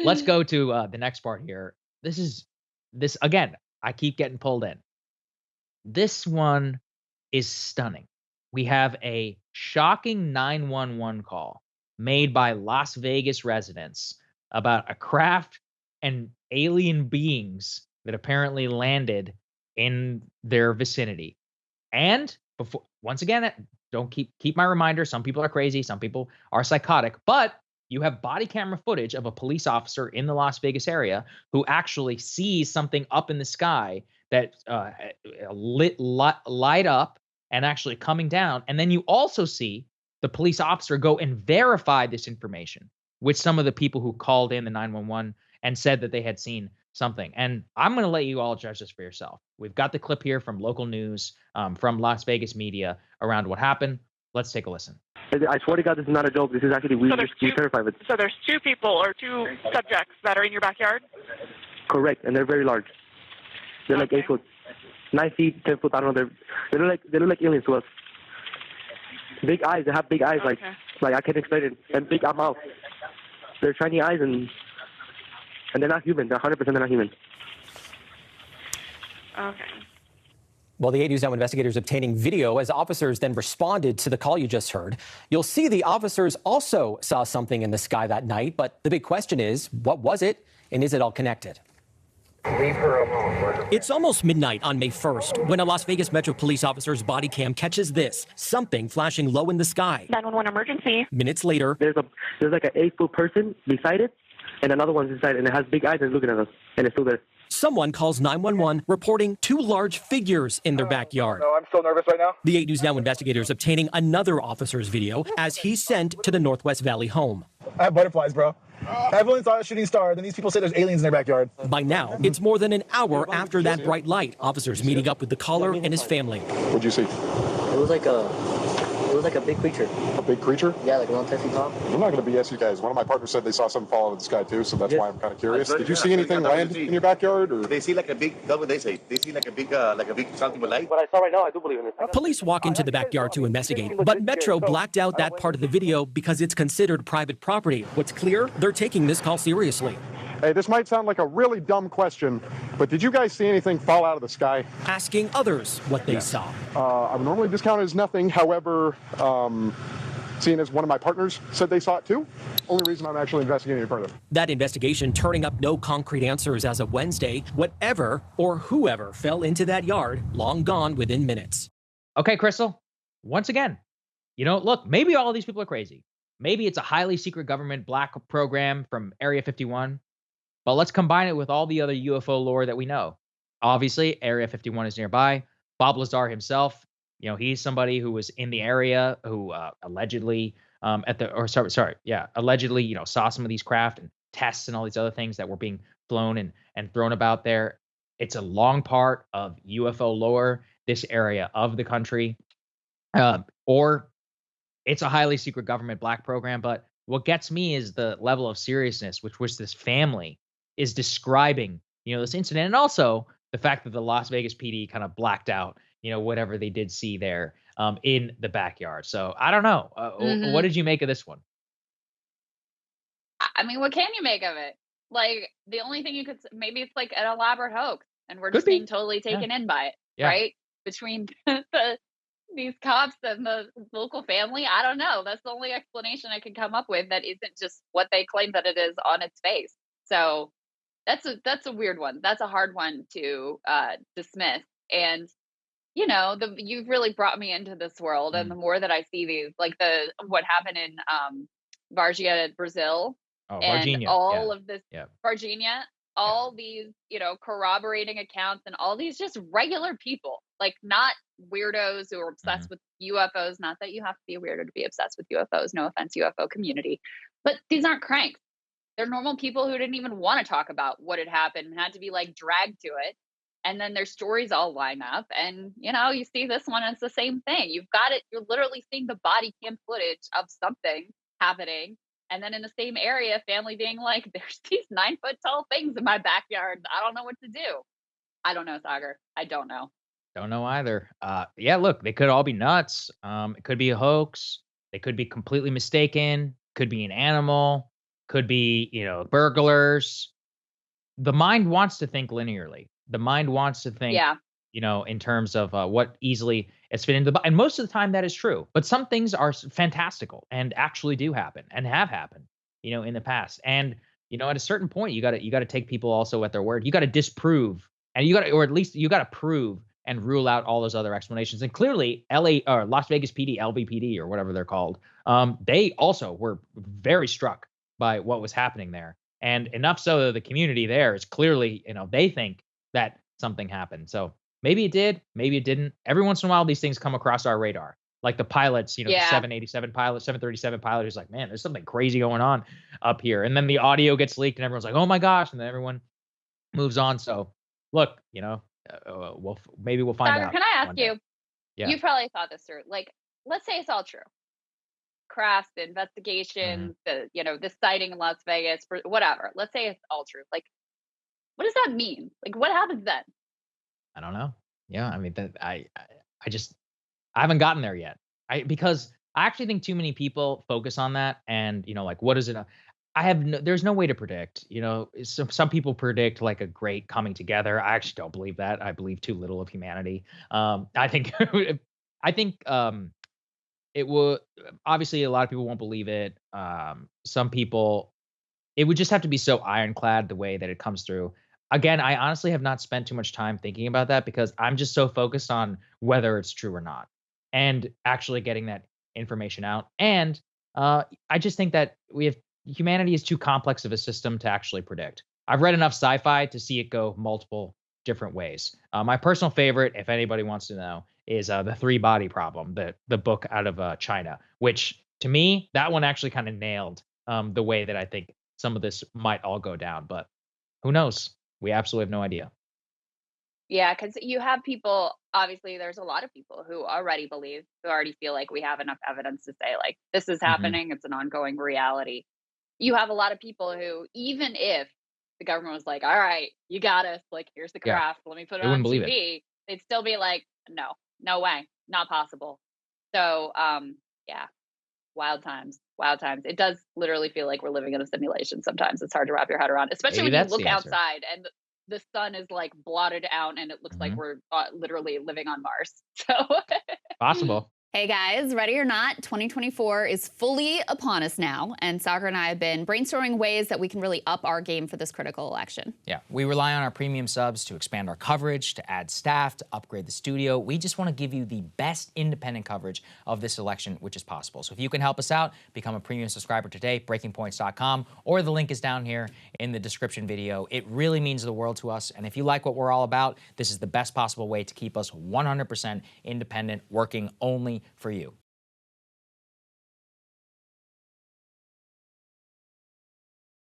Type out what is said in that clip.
let's go to the next part here. This again. I keep getting pulled in. This one is stunning. We have a shocking 911 call made by Las Vegas residents about a craft and alien beings that apparently landed in their vicinity. And before once again, don't keep my reminder. Some people are crazy, some people are psychotic, but you have body camera footage of a police officer in the Las Vegas area who actually sees something up in the sky that light up and actually coming down. And then you also see the police officer go and verify this information with some of the people who called in the 911 and said that they had seen something. And I'm going to let you all judge this for yourself. We've got the clip here from local news, from Las Vegas media around what happened. Let's take a listen. I swear to God, this is not a joke. This is actually we terrified with. So there's two people or two subjects that are in your backyard? Correct, and they're very large. They're like 8 foot, 9 feet, 10 foot. I don't know. They look like aliens to us. Big eyes. They have big eyes, like I can't explain it, and big mouth. They're shiny eyes, and they're not human. They're 100% they're not human. Okay. Well, the 8 News Now investigators obtaining video as officers then responded to the call you just heard. You'll see the officers also saw something in the sky that night, but the big question is, what was it, and is it all connected? Leave her alone. It's almost midnight on May 1st when a Las Vegas Metro police officer's body cam catches this, something flashing low in the sky. 911 emergency. Minutes later, there's like an 8 foot person beside it, and another one's inside, and it has big eyes and looking at us, and it's still there. Someone calls 911 reporting 2 large figures in their backyard. No, I'm still nervous right now. The 8 News Now investigators obtaining another officer's video as he's sent to the Northwest Valley home. I have butterflies, bro. Everyone saw a shooting star, then these people say there's aliens in their backyard. By now, it's more than an hour after that bright light. Officers meeting up with the caller and his family. What'd you see? It was like a big creature. A big creature? Yeah, like around 10 feet tall. I'm not going to BS you guys. One of my partners said they saw something fall out of the sky too, so that's why I'm kind of curious. Did you see anything land in your backyard? Or? They see like a big, that's what they say. They see like a big something with light. What I saw right now, I do believe in it. Police walk into the backyard to investigate, but Metro blacked out that part of the video because it's considered private property. What's clear? They're taking this call seriously. Hey, this might sound like a really dumb question, but did you guys see anything fall out of the sky? Asking others what they saw. I would normally discount it as nothing. However, seeing as one of my partners said they saw it too, only reason I'm actually investigating it further. That investigation turning up no concrete answers as of Wednesday. Whatever or whoever fell into that yard, long gone within minutes. Okay, Krystal, once again, look, maybe all of these people are crazy. Maybe it's a highly secret government black program from Area 51. But let's combine it with all the other UFO lore that we know. Obviously, Area 51 is nearby. Bob Lazar himself, he's somebody who was in the area who allegedly allegedly, saw some of these craft and tests and all these other things that were being flown and thrown about there. It's a long part of UFO lore, this area of the country, or it's a highly secret government black program. But what gets me is the level of seriousness with which this family is describing, this incident, and also the fact that the Las Vegas PD kind of blacked out, whatever they did see there in the backyard. So I don't know. What did you make of this one? I mean, what can you make of it? Like, the only thing you could, maybe it's like an elaborate hoax, and we're just being totally taken in by it, right? Between these cops and the local family, I don't know. That's the only explanation I can come up with that isn't just what they claim that it is on its face. So that's a weird one. That's a hard one to dismiss. And you've really brought me into this world, and the more that I see these, like what happened in Varginha, Brazil, and Varginha, all of this, Varginha, all these, corroborating accounts, and all these just regular people, like not weirdos who are obsessed with UFOs. Not that you have to be a weirdo to be obsessed with UFOs. No offense, UFO community, but these aren't cranks. They're normal people who didn't even want to talk about what had happened and had to be like dragged to it. And then their stories all line up, and you see this one, and it's the same thing. You've got it. You're literally seeing the body cam footage of something happening. And then in the same area, family being like, there's these 9 foot tall things in my backyard. I don't know what to do. I don't know, Saagar. I don't know. Don't know either. Look, they could all be nuts. It could be a hoax. They could be completely mistaken. Could be an animal. Could be, burglars. The mind wants to think linearly. The mind wants to think, Yeah. in terms of what easily is fit into and most of the time that is true. But some things are fantastical and actually do happen and have happened, in the past. And at a certain point, you got to take people also at their word. You got to disprove, and or at least you got to prove and rule out all those other explanations. And clearly, LA or Las Vegas PD, LVPD or whatever they're called, they also were very struck by what was happening there. And enough so that the community there is clearly, they think that something happened. So maybe it did, maybe it didn't. Every once in a while, these things come across our radar. Like the pilots, the 787 pilot, 737 pilot who's like, man, there's something crazy going on up here. And then the audio gets leaked and everyone's like, oh my gosh. And then everyone moves on. So look, maybe we'll find Saagar, out. can I ask you? Yeah. You probably thought this through. Like, let's say it's all true. Crafts, the investigation, the sighting in Las Vegas, whatever. Let's say it's all true. Like, what does that mean? Like, what happens then? I don't know. Yeah, I mean, I haven't gotten there yet. Because I actually think too many people focus on that, and like, what is it? There's no way to predict. Some people predict like a great coming together. I actually don't believe that. I believe too little of humanity. I think it will. Obviously, a lot of people won't believe it. Some people, it would just have to be so ironclad the way that it comes through. Again, I honestly have not spent too much time thinking about that because I'm just so focused on whether it's true or not and actually getting that information out. And I just think that humanity is too complex of a system to actually predict. I've read enough sci-fi to see it go multiple different ways. My personal favorite, if anybody wants to know, is the three body problem, the book out of China, which to me, that one actually kind of nailed the way that I think some of this might all go down. But who knows? We absolutely have no idea. Yeah, because you have people, obviously, there's a lot of people who already believe, who already feel like we have enough evidence to say, like, this is happening. It's an ongoing reality. You have a lot of people who, even if the government was like, all right, you got us, like, here's the craft, let me put it on TV, they'd still be like, no way, not possible. So, yeah, wild times. It does literally feel like we're living in a simulation sometimes. It's hard to wrap your head around, especially when you look outside and the sun is like blotted out and it looks like we're literally living on Mars. So possible. Hey guys, ready or not, 2024 is fully upon us now, and Saagar and I have been brainstorming ways that we can really up our game for this critical election. Yeah, we rely on our premium subs to expand our coverage, to add staff, to upgrade the studio. We just want to give you the best independent coverage of this election, which is possible. So if you can help us out, become a premium subscriber today, breakingpoints.com, or the link is down here in the description video. It really means the world to us, and if you like what we're all about, this is the best possible way to keep us 100% independent, working only for you.